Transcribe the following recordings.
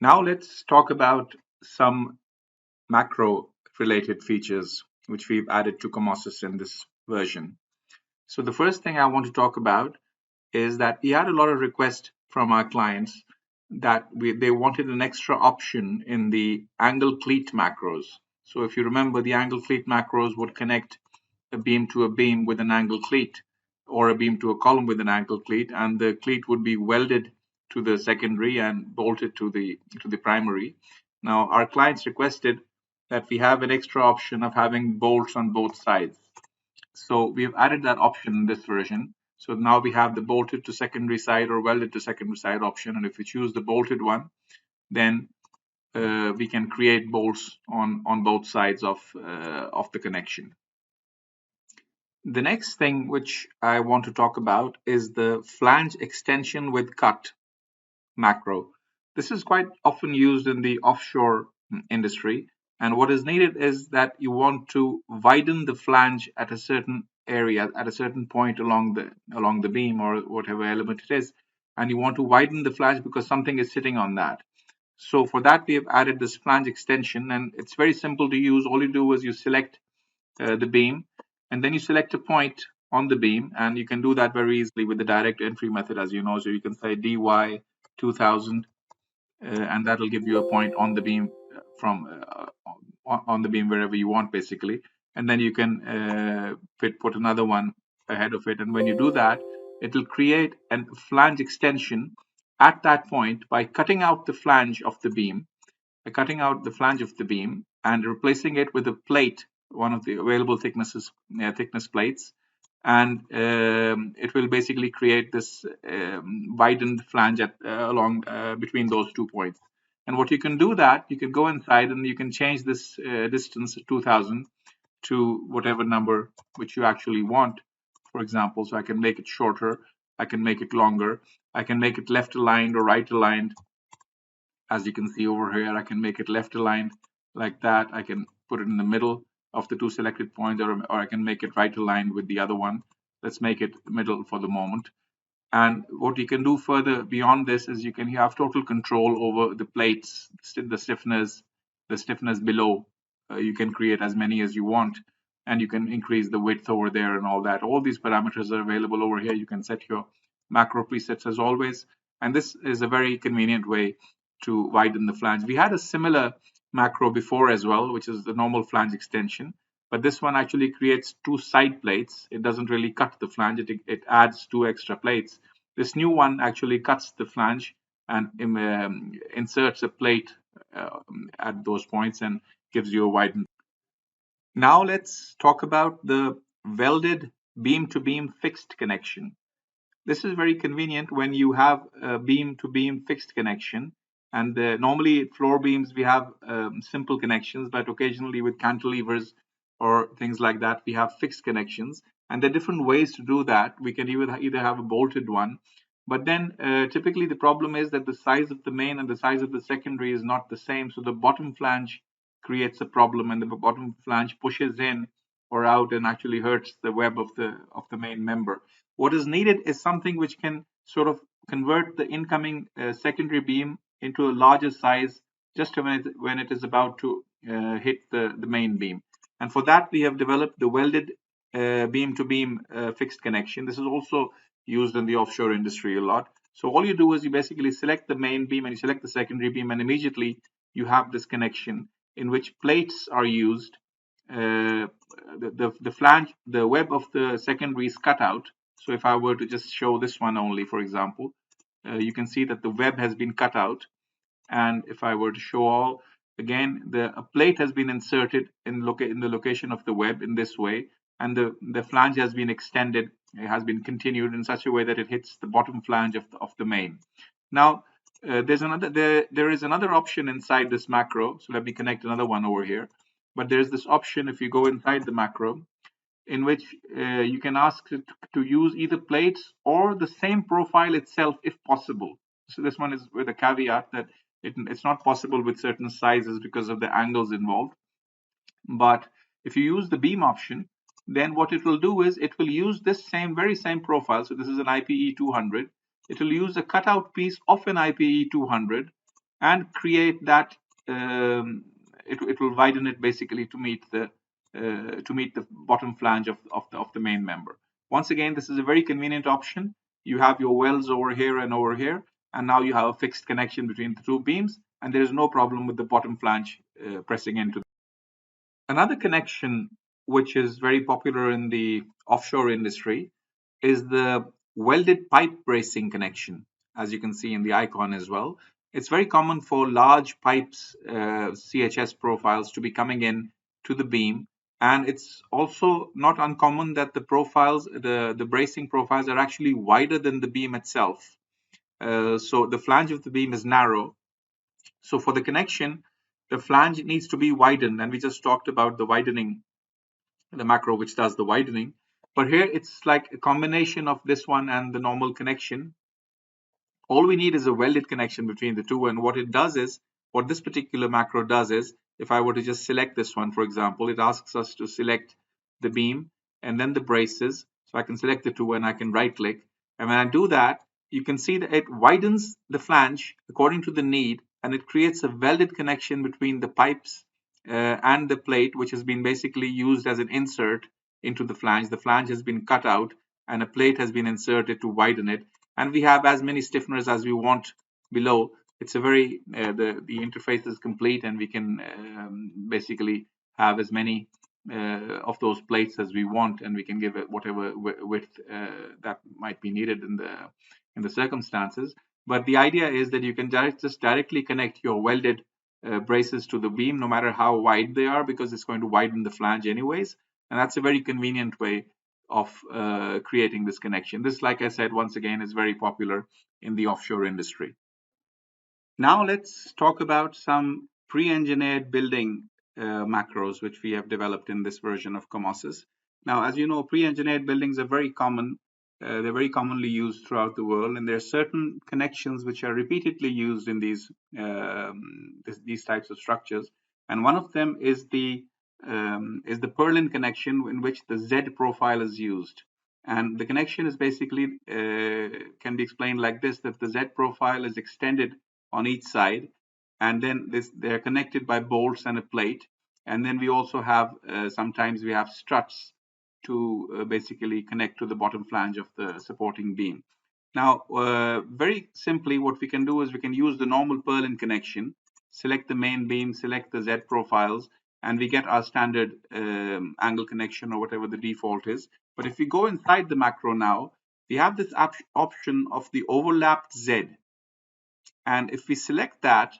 Now let's talk about some macro related features which we've added to COMOSYS in this version. So the first thing I want to talk about is that we had a lot of requests from our clients that they wanted an extra option in the angle cleat macros. So if you remember, the angle cleat macros would connect a beam to a beam with an angle cleat, or a beam to a column with an angle cleat, and the cleat would be welded to the secondary and bolted to the primary. Now our clients requested that we have an extra option of having bolts on both sides. So we've added that option in this version. So now we have the bolted to secondary side or welded to secondary side option. And if we choose the bolted one, then we can create bolts on both sides of the connection. The next thing which I want to talk about is the flange extension with cut macro. This is quite often used in the offshore industry. And what is needed is that you want to widen the flange at a certain area, at a certain point along the beam or whatever element it is. And you want to widen the flange because something is sitting on that. So for that, we have added this flange extension, and it's very simple to use. All you do is you select the beam, and then you select a point on the beam, and you can do that very easily with the direct entry method, as you know. So you can say dy 2000, and that'll give you a point on the beam from on the beam wherever you want, basically. And then you can put another one ahead of it, and when you do that, it'll create a flange extension at that point by cutting out the flange of the beam, and replacing it with a plate, one of the available thickness plates, and it will basically create this widened flange along between those 2 points. And what you can do, that you can go inside and you can change this distance 2000 to whatever number which you actually want. For example, so I can make it shorter, I can make it longer, I can make it left aligned or right aligned. As you can see over here, I can make it left aligned like that. I can put it in the middle of the two selected points, or I can make it right aligned with the other one. Let's make it middle for the moment. And what you can do further beyond this is you have total control over the plates, the stiffness below. You can create as many as you want, and you can increase the width over there and all that. All these parameters are available over here. You can set your macro presets as always. And this is a very convenient way to widen the flange. We had a similar macro before as well, which is the normal flange extension. But this one actually creates two side plates. It doesn't really cut the flange, it adds two extra plates. This new one actually cuts the flange and inserts a plate at those points and gives you a widened. Now let's talk about the welded beam-to-beam fixed connection. This is very convenient when you have a beam-to-beam fixed connection. And normally floor beams, we have simple connections, but occasionally with cantilevers or things like that, we have fixed connections. And there are different ways to do that. We can either have a bolted one, but then typically the problem is that the size of the main and the size of the secondary is not the same. So the bottom flange creates a problem, and the bottom flange pushes in or out and actually hurts the web of the main member. What is needed is something which can sort of convert the incoming secondary beam into a larger size just when it is about to hit the main beam. And for that, we have developed the welded beam-to-beam fixed connection. This is also used in the offshore industry a lot. So all you do is you basically select the main beam and you select the secondary beam, and immediately you have this connection in which plates are used. The flange, the web of the secondary is cut out. So if I were to just show this one only, for example, you can see that the web has been cut out. And if I were to show all, again, a plate has been inserted in the location of the web in this way, and the flange has been extended, it has been continued in such a way that it hits the bottom flange of the main. Now, there is another option inside this macro. So let me connect another one over here. But there's this option if you go inside the macro, in which you can ask it to use either plates or the same profile itself if possible. So this one is with a caveat that it's not possible with certain sizes because of the angles involved. But if you use the beam option, then what it will do is it will use this very same profile. So this is an IPE 200. It will use a cutout piece of an IPE 200 and create that. It will widen it basically to meet the bottom flange of the main member. Once again, this is a very convenient option. You have your welds over here and over here, and now you have a fixed connection between the two beams, and there is no problem with the bottom flange pressing into. Another connection which is very popular in the offshore industry is the welded pipe bracing connection, as you can see in the icon as well. It's very common for large pipes, CHS profiles, to be coming in to the beam. And it's also not uncommon that the profiles, the bracing profiles, are actually wider than the beam itself. So the flange of the beam is narrow. So for the connection, the flange needs to be widened. And we just talked about the widening, the macro which does the widening. But here it's like a combination of this one and the normal connection. All we need is a welded connection between the two. And what it does is, what this particular macro does is, if I were to just select this one, for example, it asks us to select the beam and then the braces. So I can select the two and I can right click. And when I do that, you can see that it widens the flange according to the need, and it creates a welded connection between the pipes and the plate, which has been basically used as an insert into the flange. The flange has been cut out and a plate has been inserted to widen it, and we have as many stiffeners as we want below. It's a very the interface is complete, and we can basically have as many of those plates as we want, and we can give it whatever width that might be needed in the circumstances. But the idea is that you can just directly connect your welded braces to the beam, no matter how wide they are, because it's going to widen the flange anyways. And that's a very convenient way of creating this connection. This, like I said, once again, is very popular in the offshore industry. Now let's talk about some pre-engineered building macros which we have developed in this version of COMOSYS. Now, as you know, pre-engineered buildings are very common. They're very commonly used throughout the world, and there are certain connections which are repeatedly used in these types of structures. And one of them is the purlin connection, in which the Z profile is used. And the connection is basically can be explained like this: that the Z profile is extended on each side, and then they're connected by bolts and a plate. And then we also have sometimes we have struts to basically connect to the bottom flange of the supporting beam. Now, very simply, what we can do is we can use the normal purlin connection, select the main beam, select the Z profiles, and we get our standard angle connection or whatever the default is. But if we go inside the macro now, we have this option of the overlapped Z. And if we select that,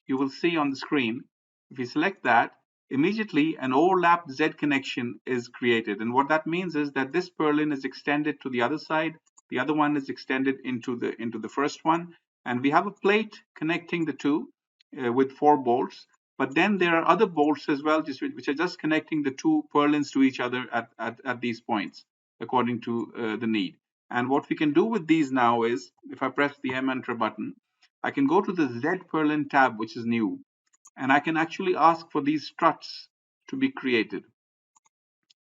you will see on the screen, if we select that, immediately an overlapped Z connection is created. And what that means is that this purlin is extended to the other side, the other one is extended into the first one, and we have a plate connecting the two with 4 bolts. But then there are other bolts as well, which are just connecting the two purlins to each other at these points, according to the need. And what we can do with these now is, if I press the M enter button, I can go to the Z purlin tab, which is new, and I can actually ask for these struts to be created.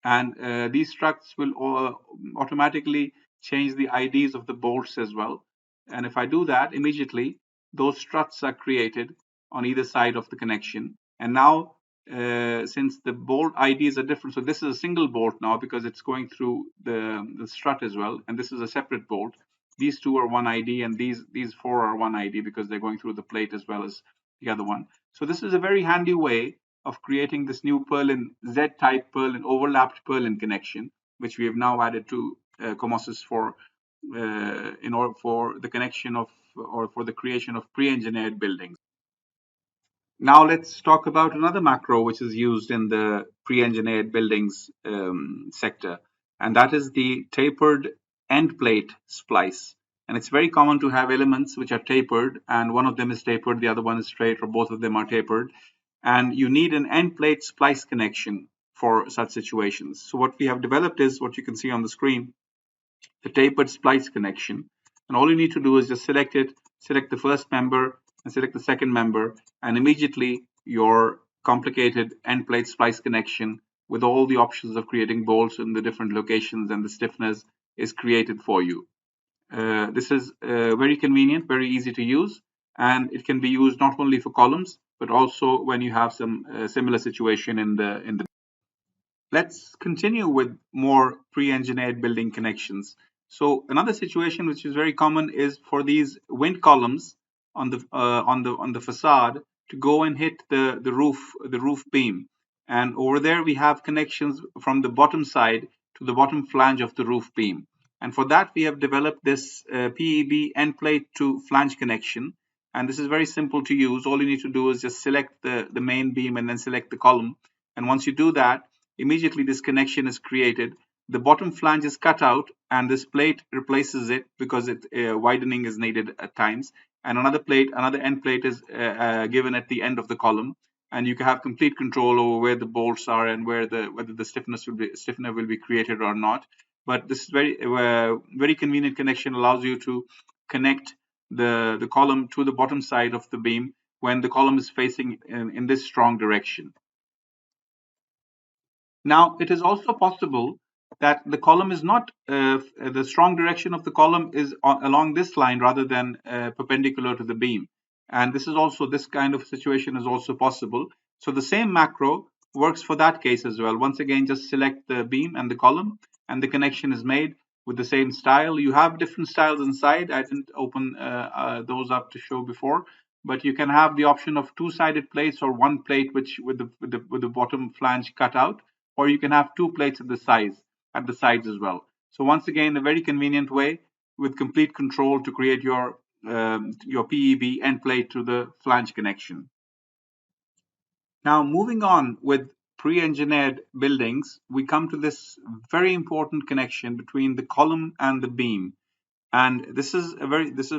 And these struts will automatically change the IDs of the bolts as well. And if I do that, immediately those struts are created on either side of the connection. And now, since the bolt IDs are different, so this is a single bolt now because it's going through the strut as well, and this is a separate bolt. These two are one ID, and these 4 are one ID because they're going through the plate as well as the other one. So this is a very handy way of creating this new purlin, Z-type purlin, overlapped purlin connection, which we have now added to COMOSYS for in order for the connection of, or for the creation of pre-engineered buildings. Now let's talk about another macro which is used in the pre-engineered buildings sector, and that is the tapered end plate splice. And it's very common to have elements which are tapered, and one of them is tapered, the other one is straight, or both of them are tapered. And you need an end plate splice connection for such situations. So what we have developed is what you can see on the screen, the tapered splice connection. And all you need to do is just select it, select the first member, and select the second member, and immediately your complicated end plate splice connection with all the options of creating bolts in the different locations and the stiffness is created for you. This is very convenient, very easy to use, and it can be used not only for columns but also when you have some similar situation in the. Let's continue with more pre-engineered building connections. So another situation which is very common is for these wind columns on the facade to go and hit the roof beam, and over there we have connections from the bottom side to the bottom flange of the roof beam. And for that we have developed this PEB end plate to flange connection, and this is very simple to use. All you need to do is just select the main beam and then select the column, and once you do that, immediately this connection is created. The bottom flange is cut out and this plate replaces it because widening is needed at times. And another end plate is given at the end of the column. And you can have complete control over where the bolts are and whether the stiffener will be created or not. But this is very convenient connection, allows you to connect the column to the bottom side of the beam when the column is facing in this strong direction. Now, it is also possible that the column is not, the strong direction of the column is along this line rather than perpendicular to the beam. And this kind of situation is also possible. So the same macro works for that case as well. Once again, just select the beam and the column, and the connection is made with the same style. You have different styles inside. I didn't open those up to show before, but you can have the option of two-sided plates or one plate which with the bottom flange cut out, or you can have two plates at the sides as well. So once again, a very convenient way with complete control to create your PEB end plate to the flange connection. Now, moving on with pre-engineered buildings, we come to this very important connection between the column and the beam. And this is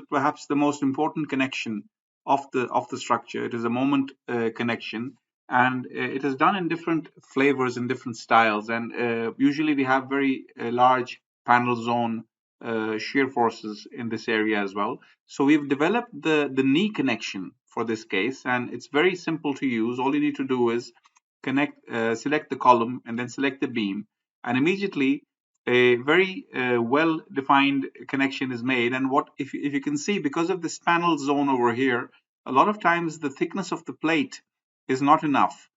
perhaps the most important connection of the structure. It is a moment connection, and it is done in different flavors and different styles. And usually we have very large panel zone shear forces in this area as well. So we've developed the knee connection for this case, and it's very simple to use. All you need to do is select the column and then select the beam, and immediately a very well-defined connection is made. And if you can see, because of this panel zone over here, a lot of times the thickness of the plate is not enough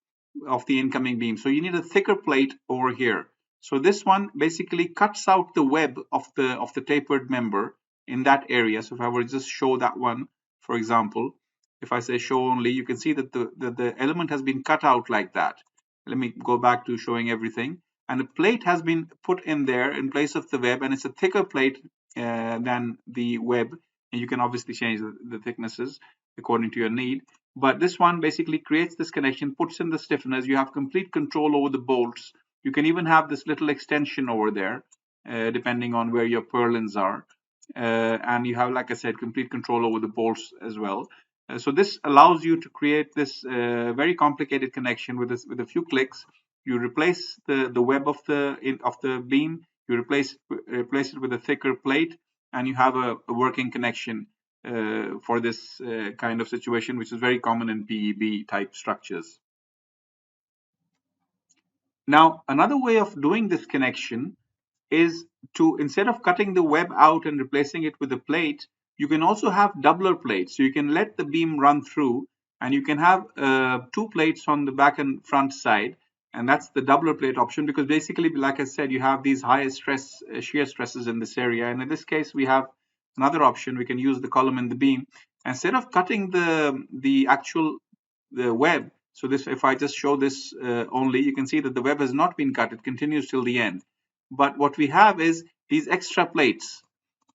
of the incoming beam, so you need a thicker plate over here. So this one basically cuts out the web of the tapered member in that area. So if I were to just show that one, for example, if I say show only, you can see that the element has been cut out like that. Let me go back to showing everything. And a plate has been put in there in place of the web, and it's a thicker plate than the web. And you can obviously change the thicknesses according to your need. But this one basically creates this connection, puts in the stiffeners. You have complete control over the bolts. You can even have this little extension over there, depending on where your purlins are. And you have, like I said, complete control over the bolts as well. So this allows you to create this very complicated connection with a few clicks. You replace the web of the beam. You replace it with a thicker plate, and you have a working connection for this kind of situation, which is very common in PEB type structures. Now, another way of doing this connection is to, instead of cutting the web out and replacing it with a plate, you can also have doubler plates. So you can let the beam run through, and you can have two plates on the back and front side, and that's the doubler plate option, because basically, like I said, you have these high stress shear stresses in this area. And in this case, we have another option. We can use the column and the beam. Instead of cutting the web, so this, if I just show this only, you can see that the web has not been cut. It continues till the end. But what we have is these extra plates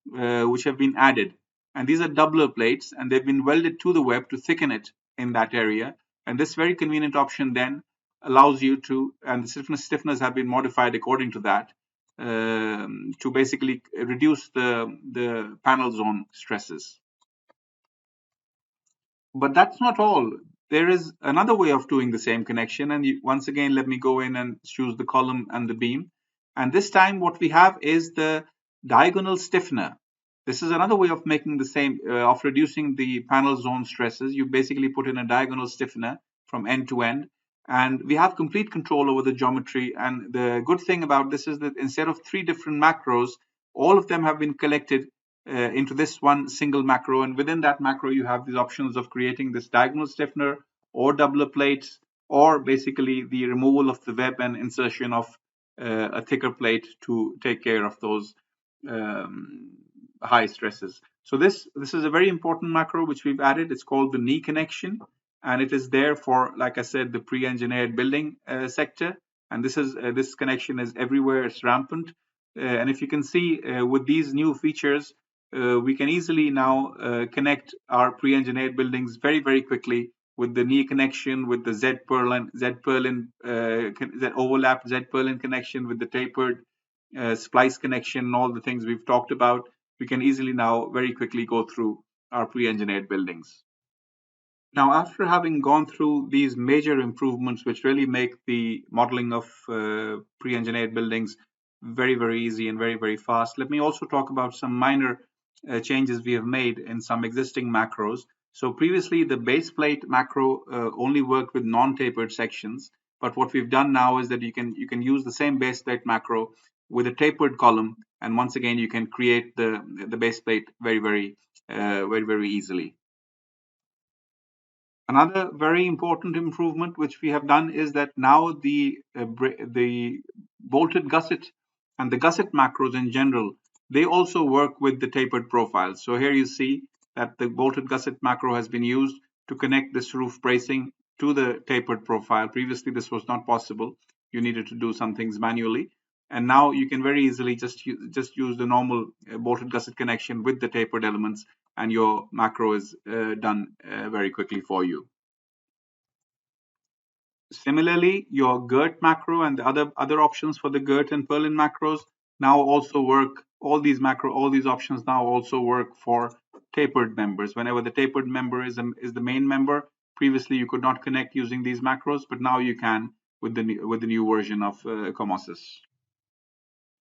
which have been added, and these are doubler plates, and they've been welded to the web to thicken it in that area. And this very convenient option then allows you to, and the stiffeners have been modified according to that, to basically reduce the panel zone stresses. But that's not all. There is another way of doing the same connection, and once again, let me go in and choose the column and the beam. And this time what we have is the diagonal stiffener. This is another way of making the same, of reducing the panel zone stresses. You basically put in a diagonal stiffener from end to end, and we have complete control over the geometry. And the good thing about this is that instead of 3 different macros, all of them have been collected into this one single macro, and within that macro you have these options of creating this diagonal stiffener or doubler plates, or basically the removal of the web and insertion of a thicker plate to take care of those high stresses. So this is a very important macro which we've added. It's called the knee connection, and it is there for, like I said, the pre-engineered building sector. And this connection is everywhere. It's rampant. And if you can see with these new features, we can easily now connect our pre-engineered buildings very, very quickly with the knee connection, with the Z purlin, Z overlap, Z purlin connection, with the tapered splice connection, and all the things we've talked about. We can easily now very quickly go through our pre-engineered buildings. Now, after having gone through these major improvements, which really make the modeling of pre-engineered buildings very, very easy and very, very fast, let me also talk about some minor changes we have made in some existing macros. So previously, the base plate macro only worked with non-tapered sections, but what we've done now is that you can use the same base plate macro with a tapered column, and once again you can create the base plate very, very easily. Another very important improvement which we have done is that now the bolted gusset and the gusset macros in general, they also work with the tapered profiles. So here you see that the bolted gusset macro has been used to connect this roof bracing to the tapered profile. Previously, this was not possible. You needed to do some things manually. And now you can very easily just use the normal bolted gusset connection with the tapered elements, and your macro is done very quickly for you. Similarly, your girt macro and the other options for the girt and purlin macros now also work. All these options now also work for tapered members. Whenever the tapered member is the main member, previously you could not connect using these macros, but now you can with the new version of COMOSYS.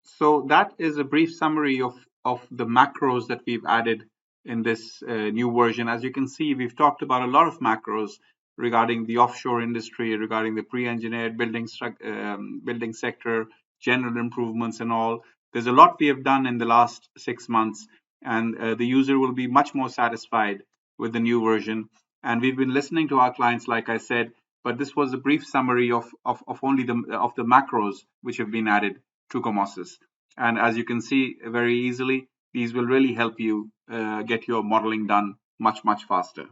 So that is a brief summary of the macros that we've added in this new version. As you can see, we've talked about a lot of macros regarding the offshore industry, regarding the pre-engineered building sector, general improvements and all. There's a lot we have done in the last 6 months, and the user will be much more satisfied with the new version. And we've been listening to our clients, like I said, but this was a brief summary of only the macros which have been added to COMOSYS. And as you can see very easily, these will really help you get your modeling done much faster.